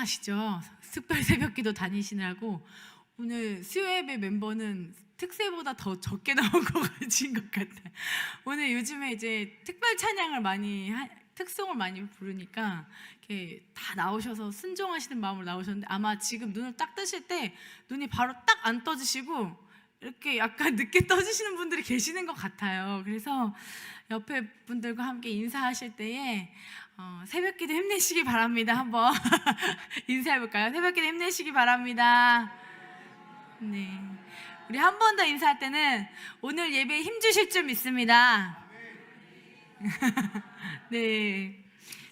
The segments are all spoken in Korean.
바쁘시죠? 특별 새벽기도 다니시느라고 오늘 수요예배 멤버는 특세보다 더 적게 나온 것 같은 것 같아요. 오늘 요즘에 이제 특별 찬양을 특송을 많이 부르니까 이렇게 다 나오셔서 순종하시는 마음으로 나오셨는데, 아마 지금 눈을 딱 뜨실 때 눈이 바로 딱 안 떠지시고 이렇게 약간 늦게 떠지시는 분들이 계시는 것 같아요. 그래서 옆에 분들과 함께 인사하실 때에 새벽기도 힘내시기 바랍니다. 한번 인사해볼까요? 새벽기도 힘내시기 바랍니다. 네, 우리 한 번 더 인사할 때는 오늘 예배에 힘주실 줄 믿습니다. 네,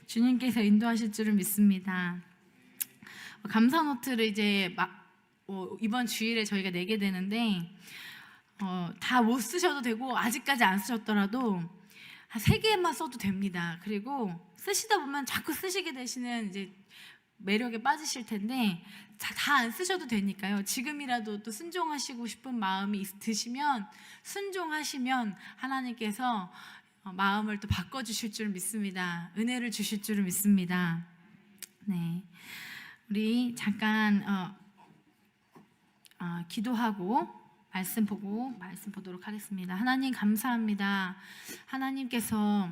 주님께서 인도하실 줄을 믿습니다. 감사 노트를 이제 이번 주일에 저희가 내게 되는데 다 못 쓰셔도 되고 아직까지 안 쓰셨더라도 한 3개만 써도 됩니다. 그리고 쓰시다 보면 자꾸 쓰시게 되시는 이제 매력에 빠지실 텐데 다 안 쓰셔도 되니까요. 지금이라도 또 순종하시고 싶은 마음이 드시면 순종하시면 하나님께서 마음을 또 바꿔주실 줄 믿습니다. 은혜를 주실 줄 믿습니다. 네, 우리 잠깐 기도하고 말씀 보도록 하겠습니다. 하나님 감사합니다. 하나님께서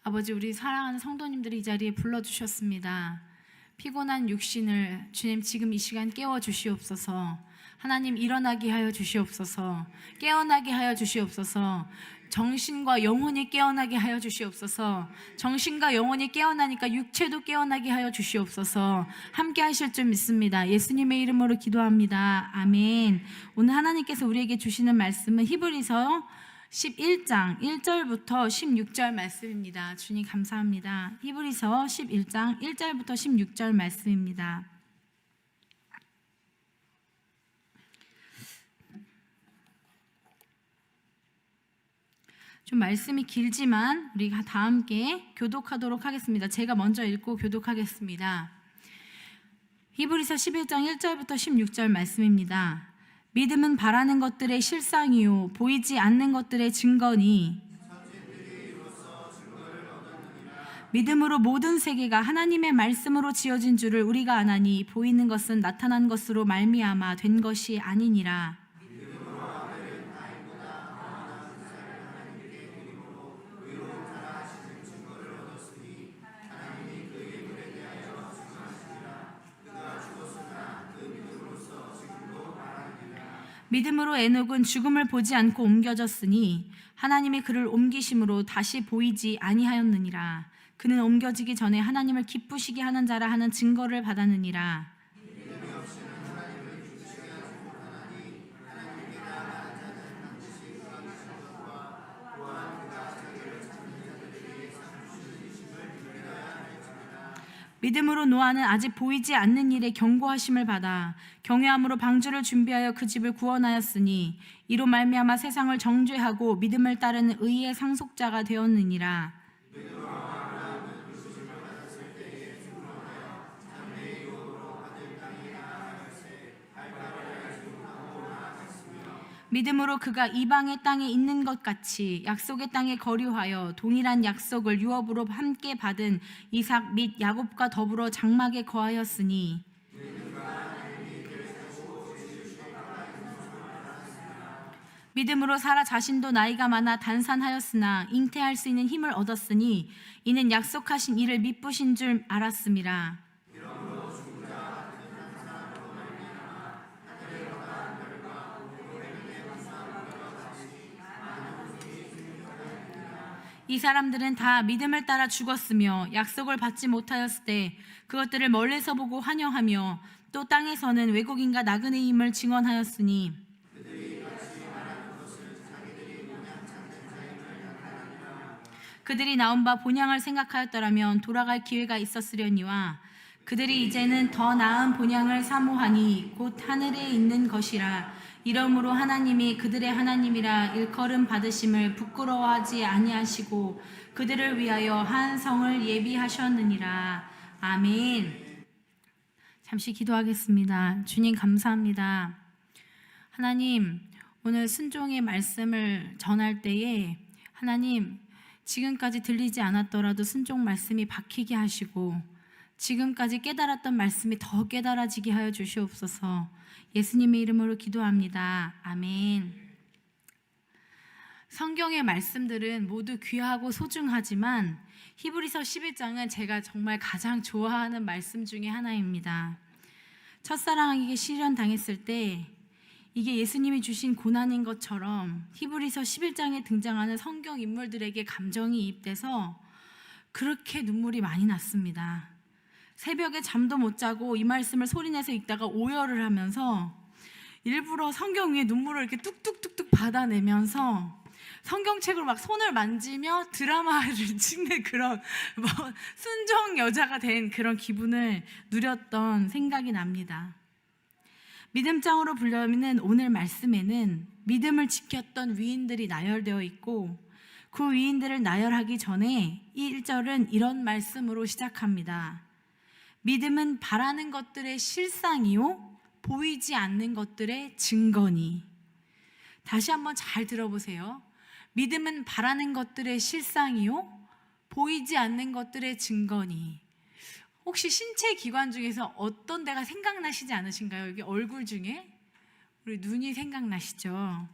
아버지, 우리 사랑하는 성도님들이 이 자리에 불러주셨습니다. 피곤한 육신을 주님 지금 이 시간 깨워주시옵소서. 하나님 일어나게 하여 주시옵소서. 깨어나게 하여 주시옵소서. 정신과 영혼이 깨어나게 하여 주시옵소서. 정신과 영혼이 깨어나니까 육체도 깨어나게 하여 주시옵소서. 함께 하실 줄 믿습니다. 예수님의 이름으로 기도합니다. 아멘. 오늘 하나님께서 우리에게 주시는 말씀은 히브리서 11장 1절부터 16절 말씀입니다. 주님 감사합니다. 히브리서 11장 1절부터 16절 말씀입니다. 좀 말씀이 길지만 우리가 다 함께 교독하도록 하겠습니다. 제가 먼저 읽고 교독하겠습니다. 히브리서 11장 1절부터 16절 말씀입니다. 믿음은 바라는 것들의 실상이요 보이지 않는 것들의 증거니, 믿음으로 모든 세계가 하나님의 말씀으로 지어진 줄을 우리가 아나니 보이는 것은 나타난 것으로 말미암아 된 것이 아니니라. 믿음으로 에녹은 죽음을 보지 않고 옮겨졌으니 하나님이 그를 옮기심으로 다시 보이지 아니하였느니라. 그는 옮겨지기 전에 하나님을 기쁘시게 하는 자라 하는 증거를 받았느니라. 믿음으로 노아는 아직 보이지 않는 일에 경고하심을 받아 경외함으로 방주를 준비하여 그 집을 구원하였으니 이로 말미암아 세상을 정죄하고 믿음을 따르는 의의 상속자가 되었느니라. 믿음으로 그가 이방의 땅에 있는 것 같이 약속의 땅에 거류하여 동일한 약속을 유업으로 함께 받은 이삭 및 야곱과 더불어 장막에 거하였으니, 믿음으로 사라 자신도 나이가 많아 단산하였으나 잉태할 수 있는 힘을 얻었으니 이는 약속하신 이를 미쁘신 줄 알았음이라. 이 사람들은 다 믿음을 따라 죽었으며 약속을 받지 못하였을 때 그것들을 멀리서 보고 환영하며 또 땅에서는 외국인과 나그네임을 증언하였으니, 그들이 나온 바 본향을 생각하였더라면 돌아갈 기회가 있었으려니와 그들이 이제는 더 나은 본향을 사모하니 곧 하늘에 있는 것이라. 이러므로 하나님이 그들의 하나님이라 일컬음 받으심을 부끄러워하지 아니하시고 그들을 위하여 한 성을 예비하셨느니라. 아멘. 잠시 기도하겠습니다. 주님 감사합니다. 하나님, 오늘 순종의 말씀을 전할 때에 하나님 지금까지 들리지 않았더라도 순종 말씀이 박히게 하시고 지금까지 깨달았던 말씀이 더 깨달아지게 하여 주시옵소서. 예수님의 이름으로 기도합니다. 아멘. 성경의 말씀들은 모두 귀하고 소중하지만 히브리서 11장은 제가 정말 가장 좋아하는 말씀 중에 하나입니다. 첫사랑에게 시련당했을 때 이게 예수님이 주신 고난인 것처럼 히브리서 11장에 등장하는 성경 인물들에게 감정이 이입돼서 그렇게 눈물이 많이 났습니다. 새벽에 잠도 못 자고 이 말씀을 소리내서 읽다가 오열을 하면서 일부러 성경 위에 눈물을 이렇게 뚝뚝뚝뚝 받아내면서 성경책으로 막 손을 만지며 드라마를 찍는 그런 순정 여자가 된 그런 기분을 누렸던 생각이 납니다. 믿음장으로 불리는 오늘 말씀에는 믿음을 지켰던 위인들이 나열되어 있고 그 위인들을 나열하기 전에 이 1절은 이런 말씀으로 시작합니다. 믿음은 바라는 것들의 실상이요 보이지 않는 것들의 증거니. 다시 한번 잘 들어보세요. 믿음은 바라는 것들의 실상이요 보이지 않는 것들의 증거니. 혹시 신체 기관 중에서 어떤 데가 생각나시지 않으신가요? 여기 얼굴 중에 우리 눈이 생각나시죠?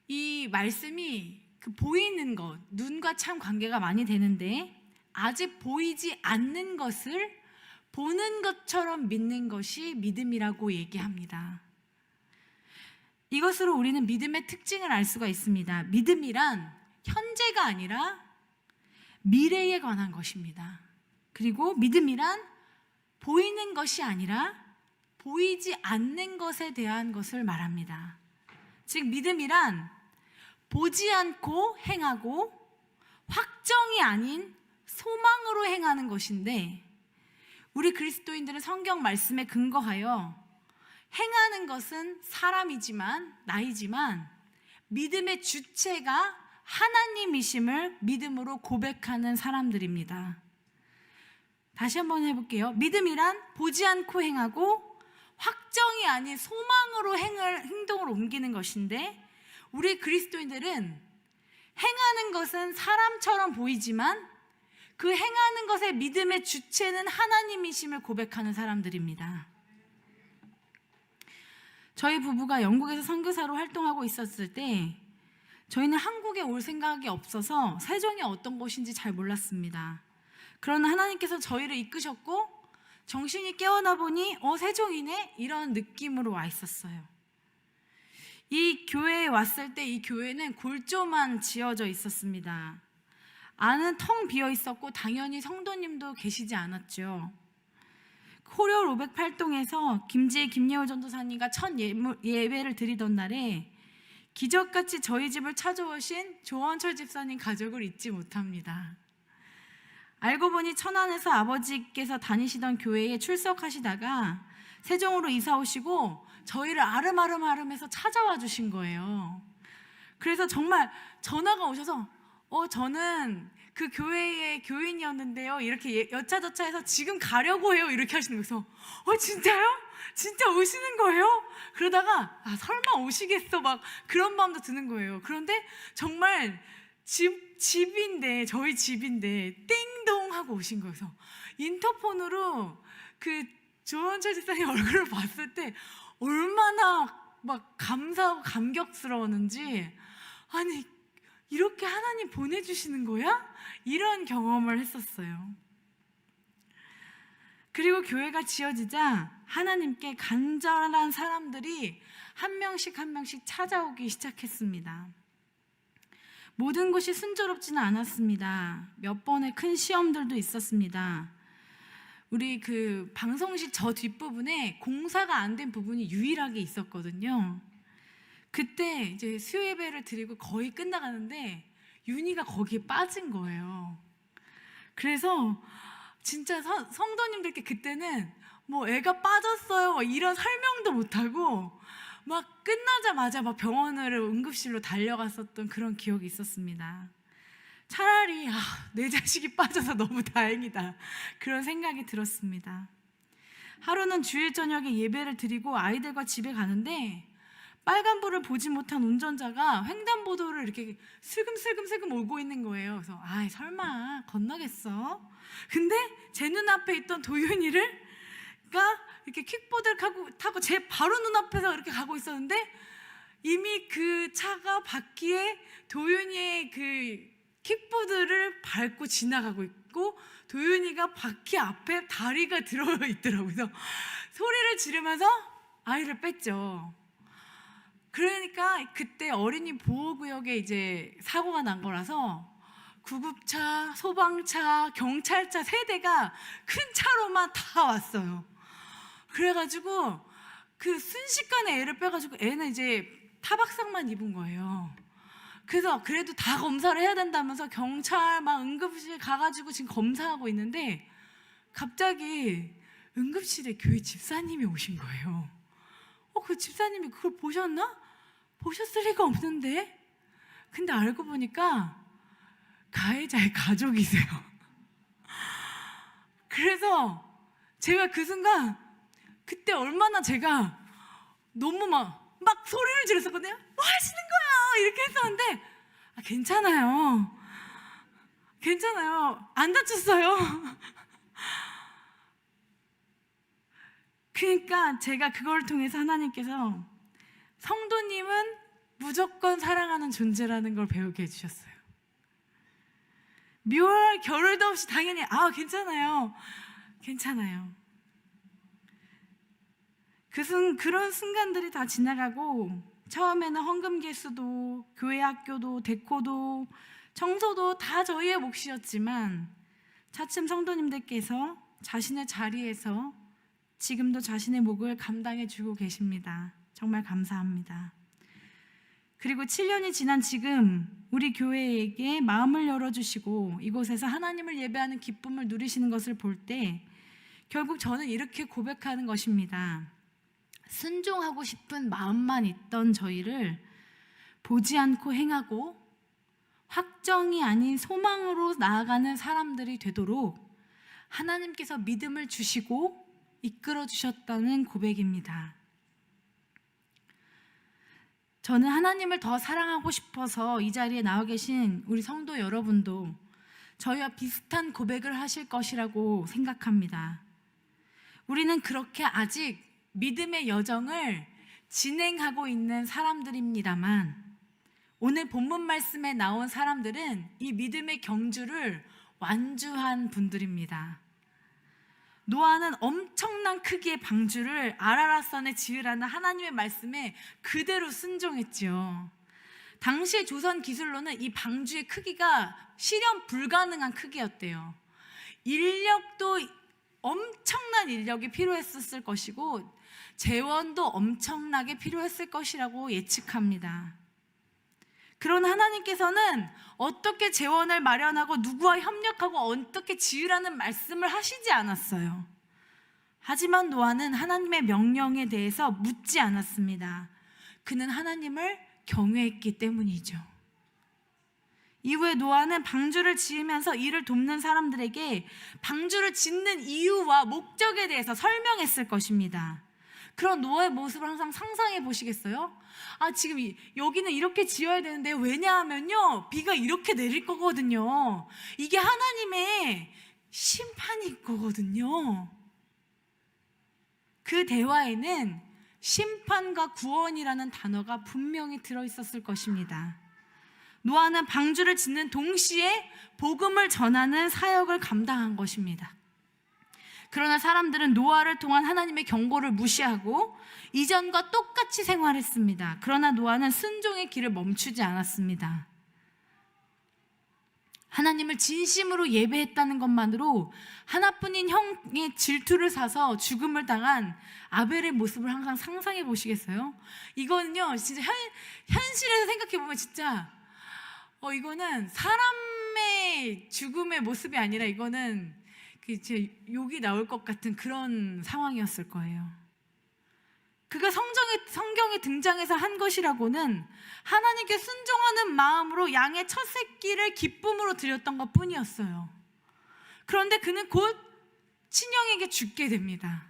이 말씀이 그 보이는 것, 눈과 참 관계가 많이 되는데 아직 보이지 않는 것을 보는 것처럼 믿는 것이 믿음이라고 얘기합니다. 이것으로 우리는 믿음의 특징을 알 수가 있습니다. 믿음이란 현재가 아니라 미래에 관한 것입니다. 그리고 믿음이란 보이는 것이 아니라 보이지 않는 것에 대한 것을 말합니다. 즉 믿음이란 보지 않고 행하고 확정이 아닌 소망으로 행하는 것인데 우리 그리스도인들은 성경 말씀에 근거하여 행하는 것은 사람이지만 나이지만 믿음의 주체가 하나님이심을 믿음으로 고백하는 사람들입니다. 다시 한번 해볼게요. 믿음이란 보지 않고 행하고 확정이 아닌 소망으로 행동을 옮기는 것인데 우리 그리스도인들은 행하는 것은 사람처럼 보이지만 그 행하는 것의 믿음의 주체는 하나님이심을 고백하는 사람들입니다. 저희 부부가 영국에서 선교사로 활동하고 있었을 때 저희는 한국에 올 생각이 없어서 세종이 어떤 곳인지 잘 몰랐습니다. 그러나 하나님께서 저희를 이끄셨고 정신이 깨어나 보니 세종이네? 이런 느낌으로 와 있었어요. 이 교회에 왔을 때 이 교회는 골조만 지어져 있었습니다. 안은 텅 비어 있었고 당연히 성도님도 계시지 않았죠. 호려 508동에서 김지혜 김예호 전도사님과 첫 예배를 드리던 날에 기적같이 저희 집을 찾아오신 조원철 집사님 가족을 잊지 못합니다. 알고 보니 천안에서 아버지께서 다니시던 교회에 출석하시다가 세종으로 이사 오시고 저희를 아름아름해서 찾아와 주신 거예요. 그래서 정말 전화가 오셔서 저는 그 교회의 교인이었는데요. 이렇게 여차저차해서 지금 가려고 해요. 이렇게 하시는 거예요. 그래서 진짜요? 진짜 오시는 거예요? 그러다가 설마 오시겠어? 막 그런 마음도 드는 거예요. 그런데 정말 집인데 저희 집인데 띵동 하고 오신 거예요. 그래서 인터폰으로 그 조원철 집사님 얼굴을 봤을 때 얼마나 막 감사하고 감격스러웠는지 아니 이렇게 하나님 보내주시는 거야? 이런 경험을 했었어요. 그리고 교회가 지어지자 하나님께 간절한 사람들이 한 명씩 찾아오기 시작했습니다. 모든 것이 순조롭지는 않았습니다. 몇 번의 큰 시험들도 있었습니다. 우리 그 방송실 저 뒷부분에 공사가 안 된 부분이 유일하게 있었거든요. 그때 이제 수요 예배를 드리고 거의 끝나가는데 윤희가 거기에 빠진 거예요. 그래서 진짜 성도님들께 그때는 뭐 애가 빠졌어요 이런 설명도 못하고 막 끝나자마자 막 병원으로 응급실로 달려갔었던 그런 기억이 있었습니다. 차라리 내 자식이 빠져서 너무 다행이다 그런 생각이 들었습니다. 하루는 주일 저녁에 예배를 드리고 아이들과 집에 가는데 빨간불을 보지 못한 운전자가 횡단보도를 이렇게 슬금슬금 오고 있는 거예요. 그래서 아, 설마 건너겠어? 근데 제 눈앞에 있던 도윤이가 이렇게 킥보드를 타고 제 바로 눈앞에서 이렇게 가고 있었는데, 이미 그 차가 바퀴에 도윤이의 그 킥보드를 밟고 지나가고 있고, 도윤이가 바퀴 앞에 다리가 들어 있더라고요. 그래서 소리를 지르면서 아이를 뺐죠. 그러니까 그때 어린이 보호구역에 이제 사고가 난 거라서 구급차, 소방차, 경찰차 세 대가 큰 차로만 다 왔어요. 그래가지고 그 순식간에 애를 빼가지고 애는 이제 타박상만 입은 거예요. 그래서 그래도 다 검사를 해야 된다면서 경찰 막 응급실 가가지고 지금 검사하고 있는데, 갑자기 응급실에 교회 집사님이 오신 거예요. 그 집사님이 그걸 보셨나? 보셨을 리가 없는데? 근데 알고 보니까 가해자의 가족이세요. 그래서 제가 그 순간, 그때 얼마나 제가 너무 막 소리를 질렀었거든요. 뭐 하시는 거야? 이렇게 했었는데, 괜찮아요. 괜찮아요. 안 다쳤어요. 그러니까 제가 그걸 통해서 하나님께서 성도님은 무조건 사랑하는 존재라는 걸 배우게 해주셨어요. 묘할 겨를도 없이 당연히 괜찮아요. 그런 순간들이 다 지나가고, 처음에는 헌금 개수도 교회 학교도 데코도 청소도 다 저희의 몫이었지만, 차츰 성도님들께서 자신의 자리에서 지금도 자신의 몫을 감당해 주고 계십니다. 정말 감사합니다. 그리고 7년이 지난 지금 우리 교회에게 마음을 열어주시고 이곳에서 하나님을 예배하는 기쁨을 누리시는 것을 볼 때, 결국 저는 이렇게 고백하는 것입니다. 순종하고 싶은 마음만 있던 저희를 보지 않고 행하고 확정이 아닌 소망으로 나아가는 사람들이 되도록 하나님께서 믿음을 주시고 이끌어 주셨다는 고백입니다. 저는 하나님을 더 사랑하고 싶어서 이 자리에 나와 계신 우리 성도 여러분도 저희와 비슷한 고백을 하실 것이라고 생각합니다. 우리는 그렇게 아직 믿음의 여정을 진행하고 있는 사람들입니다만, 오늘 본문 말씀에 나온 사람들은 이 믿음의 경주를 완주한 분들입니다. 노아는 엄청난 크기의 방주를 아라랏산에 지으라는 하나님의 말씀에 그대로 순종했지요. 당시의 조선 기술로는 이 방주의 크기가 실현 불가능한 크기였대요. 인력도 엄청난 인력이 필요했었을 것이고 재원도 엄청나게 필요했을 것이라고 예측합니다. 그런 하나님께서는 어떻게 재원을 마련하고 누구와 협력하고 어떻게 지으라는 말씀을 하시지 않았어요. 하지만 노아는 하나님의 명령에 대해서 묻지 않았습니다. 그는 하나님을 경외했기 때문이죠. 이후에 노아는 방주를 지으면서 이를 돕는 사람들에게 방주를 짓는 이유와 목적에 대해서 설명했을 것입니다. 그런 노아의 모습을 항상 상상해 보시겠어요? 지금 여기는 이렇게 지어야 되는데, 왜냐하면요 비가 이렇게 내릴 거거든요. 이게 하나님의 심판일 거거든요. 그 대화에는 심판과 구원이라는 단어가 분명히 들어있었을 것입니다. 노아는 방주를 짓는 동시에 복음을 전하는 사역을 감당한 것입니다. 그러나 사람들은 노아를 통한 하나님의 경고를 무시하고 이전과 똑같이 생활했습니다. 그러나 노아는 순종의 길을 멈추지 않았습니다. 하나님을 진심으로 예배했다는 것만으로 하나뿐인 형의 질투를 사서 죽음을 당한 아벨의 모습을 항상 상상해 보시겠어요? 이거는요 진짜 현실에서 생각해 보면 진짜 이거는 사람의 죽음의 모습이 아니라 이거는 제 욕이 나올 것 같은 그런 상황이었을 거예요. 그가 성경에 등장해서 한 것이라고는 하나님께 순종하는 마음으로 양의 첫 새끼를 기쁨으로 드렸던 것 뿐이었어요. 그런데 그는 곧 친형에게 죽게 됩니다.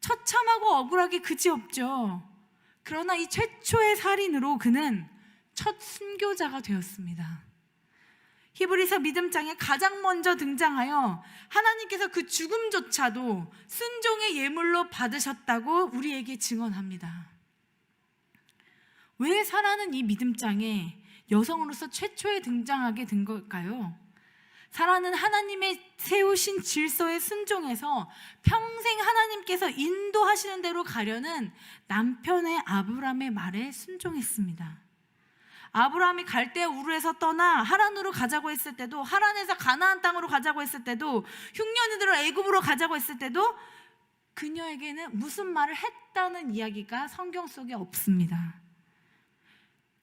처참하고 억울하기 그지없죠. 그러나 이 최초의 살인으로 그는 첫 순교자가 되었습니다. 히브리서 믿음장에 가장 먼저 등장하여 하나님께서 그 죽음조차도 순종의 예물로 받으셨다고 우리에게 증언합니다. 왜 사라는 이 믿음장에 여성으로서 최초에 등장하게 된 걸까요? 사라는 하나님의 세우신 질서에 순종해서 평생 하나님께서 인도하시는 대로 가려는 남편의 아브람의 말에 순종했습니다. 아브라함이 갈대 우르에서 떠나 하란으로 가자고 했을 때도, 하란에서 가나안 땅으로 가자고 했을 때도, 흉년이들을 애굽으로 가자고 했을 때도 그녀에게는 무슨 말을 했다는 이야기가 성경 속에 없습니다.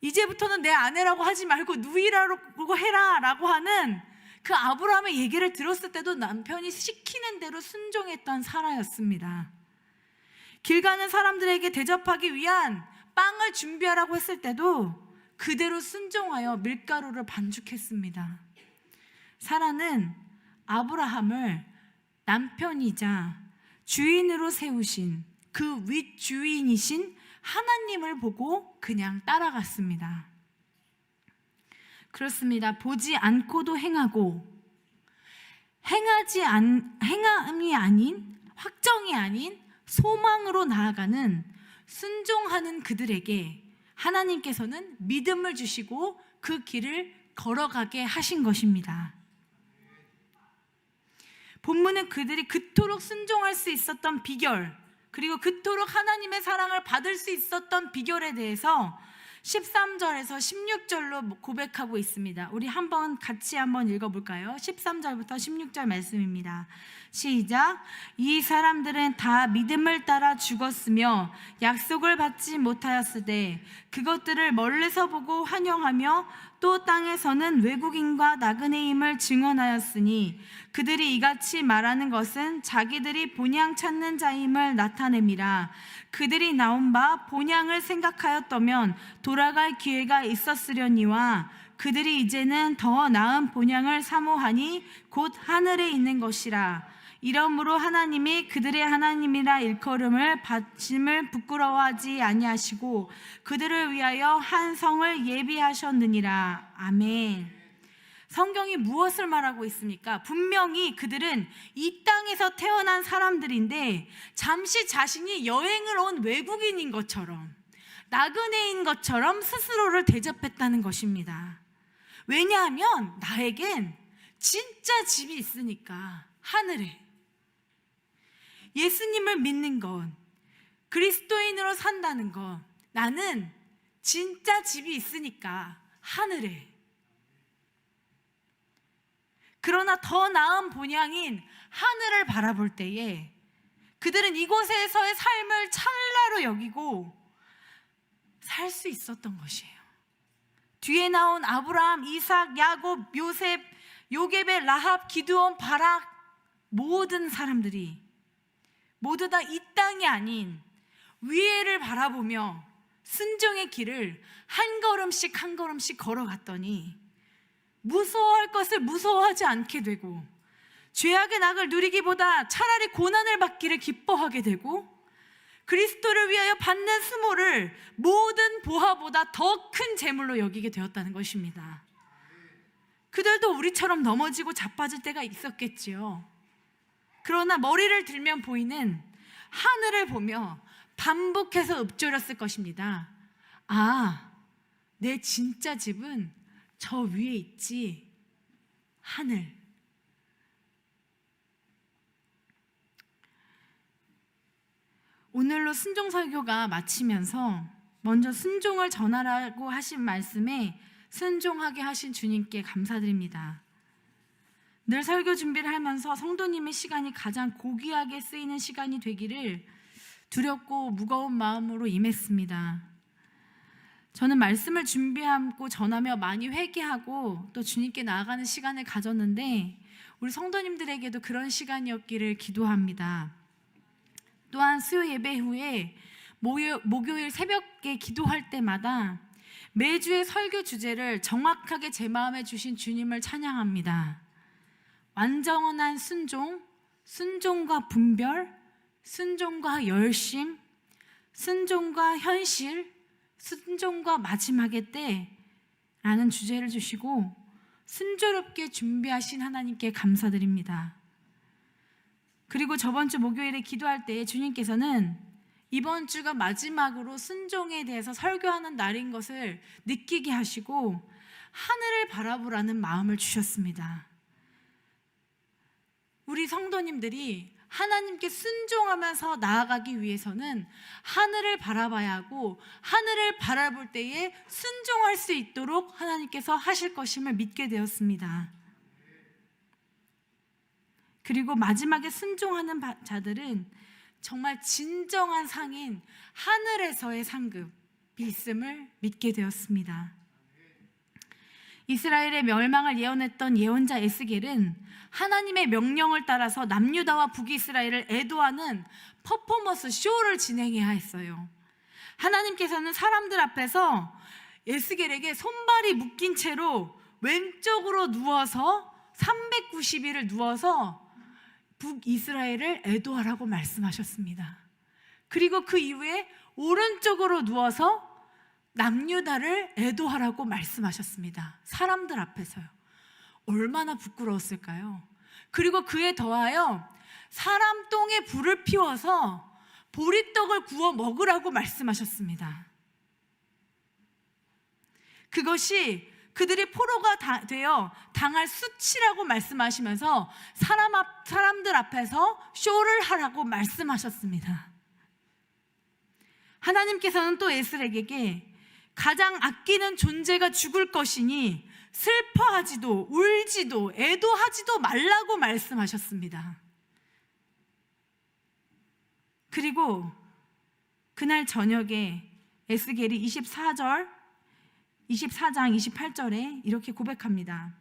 이제부터는 내 아내라고 하지 말고 누이라고 해라 라고 하는 그 아브라함의 얘기를 들었을 때도 남편이 시키는 대로 순종했던 사라였습니다. 길 가는 사람들에게 대접하기 위한 빵을 준비하라고 했을 때도 그대로 순종하여 밀가루를 반죽했습니다. 사라는 아브라함을 남편이자 주인으로 세우신 그 윗주인이신 하나님을 보고 그냥 따라갔습니다. 그렇습니다. 보지 않고도 행하고, 행함이 아닌, 확정이 아닌 소망으로 나아가는 순종하는 그들에게 하나님께서는 믿음을 주시고 그 길을 걸어가게 하신 것입니다. 본문은 그들이 그토록 순종할 수 있었던 비결, 그리고 그토록 하나님의 사랑을 받을 수 있었던 비결에 대해서 13절에서 16절로 고백하고 있습니다. 우리 같이 한번 읽어볼까요? 13절부터 16절 말씀입니다. 시작. 이 사람들은 다 믿음을 따라 죽었으며 약속을 받지 못하였으되 그것들을 멀리서 보고 환영하며 또 땅에서는 외국인과 나그네임을 증언하였으니 그들이 이같이 말하는 것은 자기들이 본향 찾는 자임을 나타냄이라. 그들이 나온 바 본향을 생각하였다면 돌아갈 기회가 있었으려니와 그들이 이제는 더 나은 본향을 사모하니 곧 하늘에 있는 것이라. 이러므로 하나님이 그들의 하나님이라 일컬음을 받침을 부끄러워하지 아니하시고 그들을 위하여 한 성을 예비하셨느니라. 아멘. 성경이 무엇을 말하고 있습니까? 분명히 그들은 이 땅에서 태어난 사람들인데 잠시 자신이 여행을 온 외국인인 것처럼, 나그네인 것처럼 스스로를 대접했다는 것입니다. 왜냐하면 나에겐 진짜 집이 있으니까, 하늘에. 예수님을 믿는 것, 그리스도인으로 산다는 것, 나는 진짜 집이 있으니까 하늘에. 그러나 더 나은 본향인 하늘을 바라볼 때에 그들은 이곳에서의 삶을 찰나로 여기고 살 수 있었던 것이에요. 뒤에 나온 아브라함, 이삭, 야곱, 요셉, 요게벳, 라합, 기드온, 바락, 모든 사람들이 모두 다 이 땅이 아닌 위에를 바라보며 순종의 길을 한 걸음씩 한 걸음씩 걸어갔더니 무서워할 것을 무서워하지 않게 되고, 죄악의 낙을 누리기보다 차라리 고난을 받기를 기뻐하게 되고, 그리스도를 위하여 받는 수모를 모든 보화보다 더 큰 재물로 여기게 되었다는 것입니다. 그들도 우리처럼 넘어지고 자빠질 때가 있었겠지요. 그러나 머리를 들면 보이는 하늘을 보며 반복해서 읊조렸을 것입니다. 아, 내 진짜 집은 저 위에 있지, 하늘. 오늘로 순종 설교가 마치면서 먼저 순종을 전하라고 하신 말씀에 순종하게 하신 주님께 감사드립니다. 늘 설교 준비를 하면서 성도님의 시간이 가장 고귀하게 쓰이는 시간이 되기를 두렵고 무거운 마음으로 임했습니다. 저는 말씀을 준비하고 전하며 많이 회개하고 또 주님께 나아가는 시간을 가졌는데 우리 성도님들에게도 그런 시간이었기를 기도합니다. 또한 수요 예배 후에 목요일 새벽에 기도할 때마다 매주의 설교 주제를 정확하게 제 마음에 주신 주님을 찬양합니다. 완전한 순종, 순종과 분별, 순종과 열심, 순종과 현실, 순종과 마지막의 때라는 주제를 주시고 순조롭게 준비하신 하나님께 감사드립니다. 그리고 저번 주 목요일에 기도할 때 주님께서는 이번 주가 마지막으로 순종에 대해서 설교하는 날인 것을 느끼게 하시고 하늘을 바라보라는 마음을 주셨습니다. 우리 성도님들이 하나님께 순종하면서 나아가기 위해서는 하늘을 바라봐야 하고 하늘을 바라볼 때에 순종할 수 있도록 하나님께서 하실 것임을 믿게 되었습니다. 그리고 마지막에 순종하는 자들은 정말 진정한 상인 하늘에서의 상급이 있음을 믿게 되었습니다. 이스라엘의 멸망을 예언했던 예언자 에스겔은 하나님의 명령을 따라서 남유다와 북이스라엘을 애도하는 퍼포먼스 쇼를 진행해야 했어요. 하나님께서는 사람들 앞에서 에스겔에게 손발이 묶인 채로 왼쪽으로 누워서 390일을 누워서 북이스라엘을 애도하라고 말씀하셨습니다. 그리고 그 이후에 오른쪽으로 누워서 남유다를 애도하라고 말씀하셨습니다. 사람들 앞에서요. 얼마나 부끄러웠을까요? 그리고 그에 더하여 사람 똥에 불을 피워서 보리떡을 구워 먹으라고 말씀하셨습니다. 그것이 그들이 포로가 되어 당할 수치라고 말씀하시면서 사람들 앞에서 쇼를 하라고 말씀하셨습니다. 하나님께서는 또 에스겔에게 가장 아끼는 존재가 죽을 것이니 슬퍼하지도 울지도 애도하지도 말라고 말씀하셨습니다. 그리고 그날 저녁에 에스겔이 24장 28절에 이렇게 고백합니다.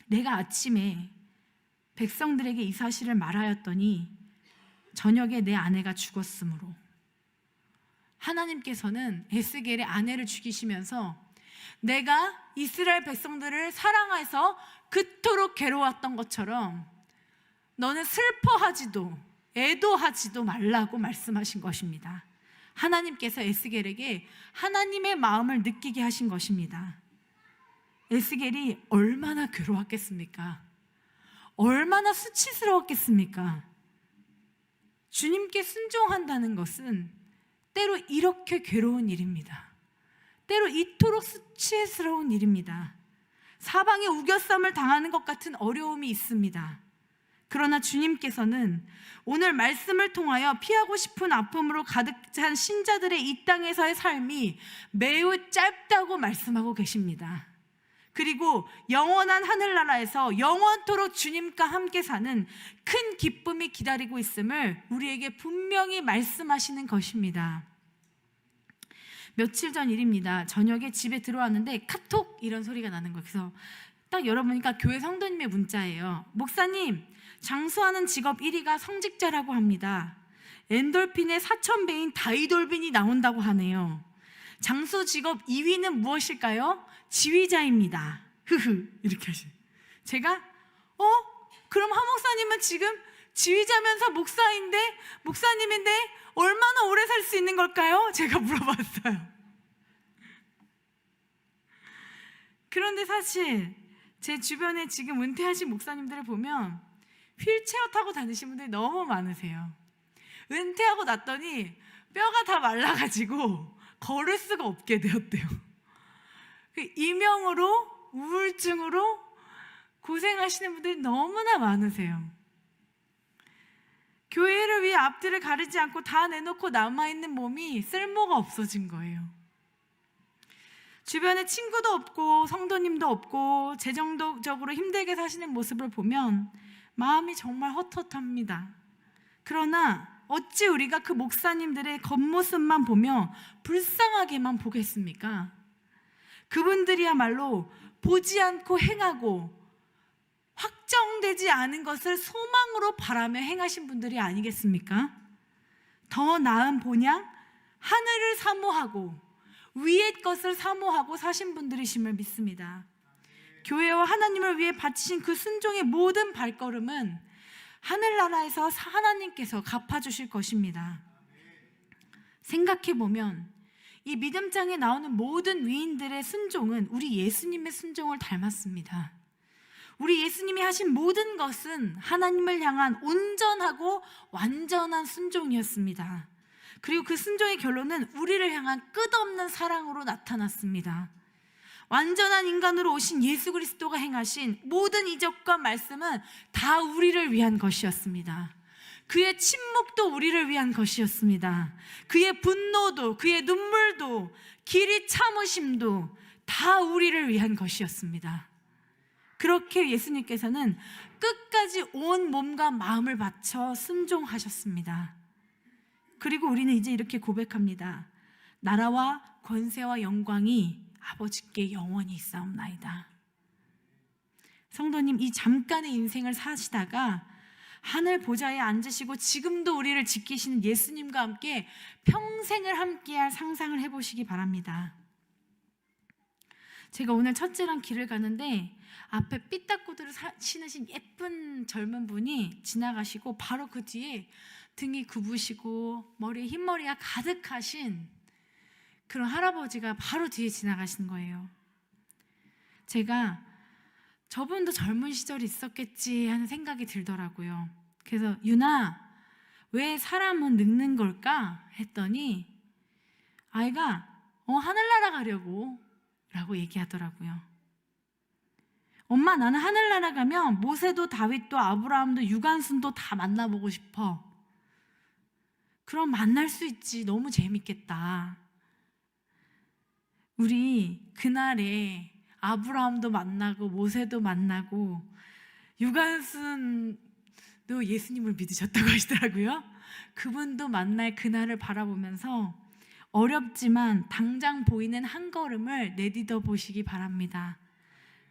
내가 아침에 백성들에게 이 사실을 말하였더니 저녁에 내 아내가 죽었으므로. 하나님께서는 에스겔의 아내를 죽이시면서 내가 이스라엘 백성들을 사랑해서 그토록 괴로웠던 것처럼 너는 슬퍼하지도 애도하지도 말라고 말씀하신 것입니다. 하나님께서 에스겔에게 하나님의 마음을 느끼게 하신 것입니다. 에스겔이 얼마나 괴로웠겠습니까? 얼마나 수치스러웠겠습니까? 주님께 순종한다는 것은 때로 이렇게 괴로운 일입니다. 때로 이토록 수치스러운 일입니다. 사방에 우겨쌈을 당하는 것 같은 어려움이 있습니다. 그러나 주님께서는 오늘 말씀을 통하여 피하고 싶은 아픔으로 가득 찬 신자들의 이 땅에서의 삶이 매우 짧다고 말씀하고 계십니다. 그리고 영원한 하늘나라에서 영원토록 주님과 함께 사는 큰 기쁨이 기다리고 있음을 우리에게 분명히 말씀하시는 것입니다. 며칠 전 일입니다. 저녁에 집에 들어왔는데 카톡 이런 소리가 나는 거예요. 그래서 딱 열어보니까 교회 성도님의 문자예요. 목사님, 장수하는 직업 1위가 성직자라고 합니다. 엔돌핀의 4000배인 다이돌빈이 나온다고 하네요. 장수 직업 2위는 무엇일까요? 지휘자입니다. 이렇게 하시네요. 제가 그럼 하 목사님은 지금 지휘자면서 목사님인데 얼마나 오래 살 수 있는 걸까요? 제가 물어봤어요. 그런데 사실 제 주변에 지금 은퇴하신 목사님들을 보면 휠체어 타고 다니시는 분들이 너무 많으세요. 은퇴하고 났더니 뼈가 다 말라가지고 걸을 수가 없게 되었대요. 이명으로 우울증으로 고생하시는 분들이 너무나 많으세요. 교회를 위해 앞뒤를 가리지 않고 다 내놓고 남아있는 몸이 쓸모가 없어진 거예요. 주변에 친구도 없고 성도님도 없고 재정적으로 힘들게 사시는 모습을 보면 마음이 정말 헛헛합니다. 그러나 어찌 우리가 그 목사님들의 겉모습만 보며 불쌍하게만 보겠습니까? 그분들이야말로 보지 않고 행하고 확정되지 않은 것을 소망으로 바라며 행하신 분들이 아니겠습니까? 더 나은 본향, 하늘을 사모하고 위의 것을 사모하고 사신 분들이심을 믿습니다. 교회와 하나님을 위해 바치신 그 순종의 모든 발걸음은 하늘나라에서 하나님께서 갚아주실 것입니다. 생각해 보면 이 믿음장에 나오는 모든 위인들의 순종은 우리 예수님의 순종을 닮았습니다. 우리 예수님이 하신 모든 것은 하나님을 향한 온전하고 완전한 순종이었습니다. 그리고 그 순종의 결론은 우리를 향한 끝없는 사랑으로 나타났습니다. 완전한 인간으로 오신 예수 그리스도가 행하신 모든 이적과 말씀은 다 우리를 위한 것이었습니다. 그의 침묵도 우리를 위한 것이었습니다. 그의 분노도, 그의 눈물도, 길이 참으심도 다 우리를 위한 것이었습니다. 그렇게 예수님께서는 끝까지 온 몸과 마음을 바쳐 순종하셨습니다. 그리고 우리는 이제 이렇게 고백합니다. 나라와 권세와 영광이 아버지께 영원히 있사옵나이다. 성도님, 이 잠깐의 인생을 사시다가 하늘 보좌에 앉으시고 지금도 우리를 지키시는 예수님과 함께 평생을 함께할 상상을 해보시기 바랍니다. 제가 오늘 첫째랑 길을 가는데 앞에 삐딱구두를 신으신 예쁜 젊은 분이 지나가시고 바로 그 뒤에 등이 굽으시고 머리에 흰머리가 가득하신 그런 할아버지가 바로 뒤에 지나가신 거예요. 제가 저분도 젊은 시절이 있었겠지 하는 생각이 들더라고요. 그래서 유나, 왜 사람은 늙는 걸까? 했더니 아이가 하늘나라 가려고 라고 얘기하더라고요. 엄마, 나는 하늘나라 가면 모세도 다윗도 아브라함도 유관순도 다 만나보고 싶어. 그럼 만날 수 있지. 너무 재밌겠다. 우리 그날에 아브라함도 만나고 모세도 만나고 유관순도 예수님을 믿으셨다고 하시더라고요. 그분도 만날 그날을 바라보면서 어렵지만 당장 보이는 한 걸음을 내디뎌 보시기 바랍니다.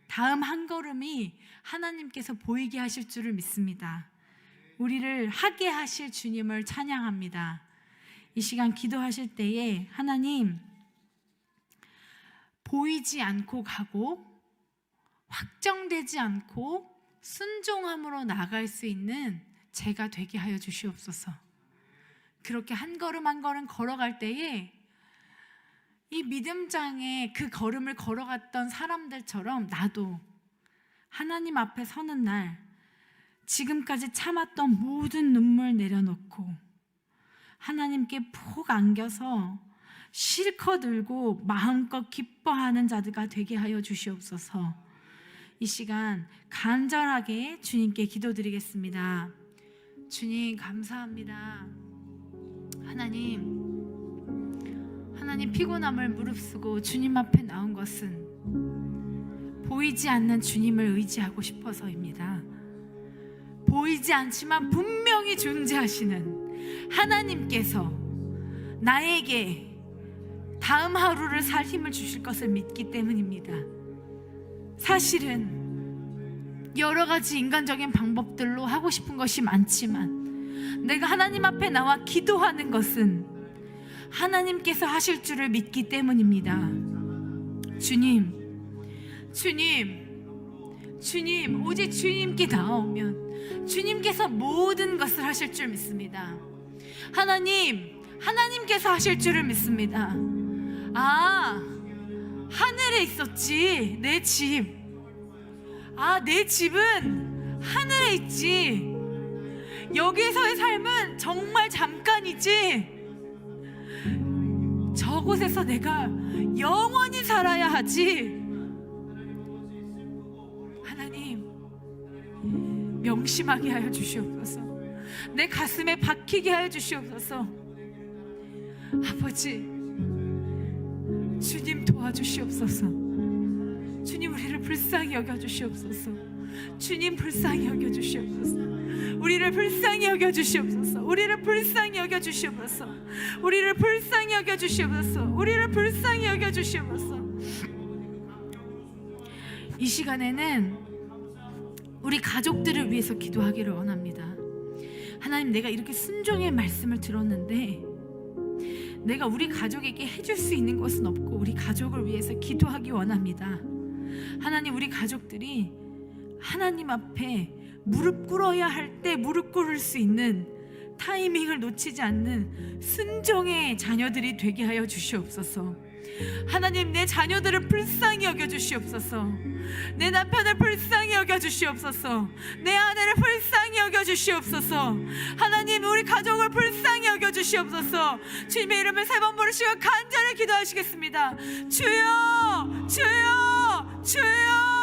다음 한 걸음이 하나님께서 보이게 하실 줄을 믿습니다. 우리를 하게 하실 주님을 찬양합니다. 이 시간 기도하실 때에 하나님, 보이지 않고 가고 확정되지 않고 순종함으로 나아갈 수 있는 제가 되게 하여 주시옵소서. 그렇게 한 걸음 한 걸음 걸어갈 때에 이 믿음장에 그 걸음을 걸어갔던 사람들처럼 나도 하나님 앞에 서는 날 지금까지 참았던 모든 눈물 내려놓고 하나님께 푹 안겨서 실컷 울고 마음껏 기뻐하는 자들가 되게 하여 주시옵소서. 이 시간 간절하게 주님께 기도드리겠습니다. 주님, 감사합니다. 하나님 피곤함을 무릅쓰고 주님 앞에 나온 것은 보이지 않는 주님을 의지하고 싶어서입니다. 보이지 않지만 분명히 존재하시는 하나님께서 나에게 다음 하루를 살 힘을 주실 것을 믿기 때문입니다. 사실은 여러 가지 인간적인 방법들로 하고 싶은 것이 많지만 내가 하나님 앞에 나와 기도하는 것은 하나님께서 하실 줄을 믿기 때문입니다. 주님, 오직 주님께 나오면 주님께서 모든 것을 하실 줄 믿습니다. 하나님께서 하실 줄을 믿습니다. 하늘에 있었지, 내 집. 내 집은 하늘에 있지. 여기서의 삶은 정말 잠깐이지. 저곳에서 내가 영원히 살아야 하지. 하나님, 명심하게 하여 주시옵소서. 내 가슴에 박히게 하여 주시옵소서. 아버지, 주님 도와주시옵소서. 주님, 우리를 불쌍히 여겨주시옵소서. 주님, 불쌍히 여겨주시옵소서. 우리를 불쌍히 여겨주시옵소서. 우리를 불쌍히 여겨주시옵소서. 우리를 불쌍히 여겨주시옵소서. 우리를 불쌍히 여겨주시옵소서. 이 시간에는 우리 가족들을 위해서 기도하기를 원합니다. 하나님, 내가 이렇게 순종의 말씀을 들었는데 내가 우리 가족에게 해줄 수 있는 것은 없고 우리 가족을 위해서 기도하기 원합니다. 하나님, 우리 가족들이 하나님 앞에 무릎 꿇어야 할 때 무릎 꿇을 수 있는 타이밍을 놓치지 않는 순종의 자녀들이 되게 하여 주시옵소서. 하나님, 내 자녀들을 불쌍히 여겨 주시옵소서. 내 남편을 불쌍히 여겨 주시옵소서. 내 아내를 불쌍히 여겨 주시옵소서. 하나님, 우리 가족을 불쌍히 여겨 주시옵소서. 주님의 이름을 3번 부르시고 간절히 기도하시겠습니다. 주여, 주여, 주여.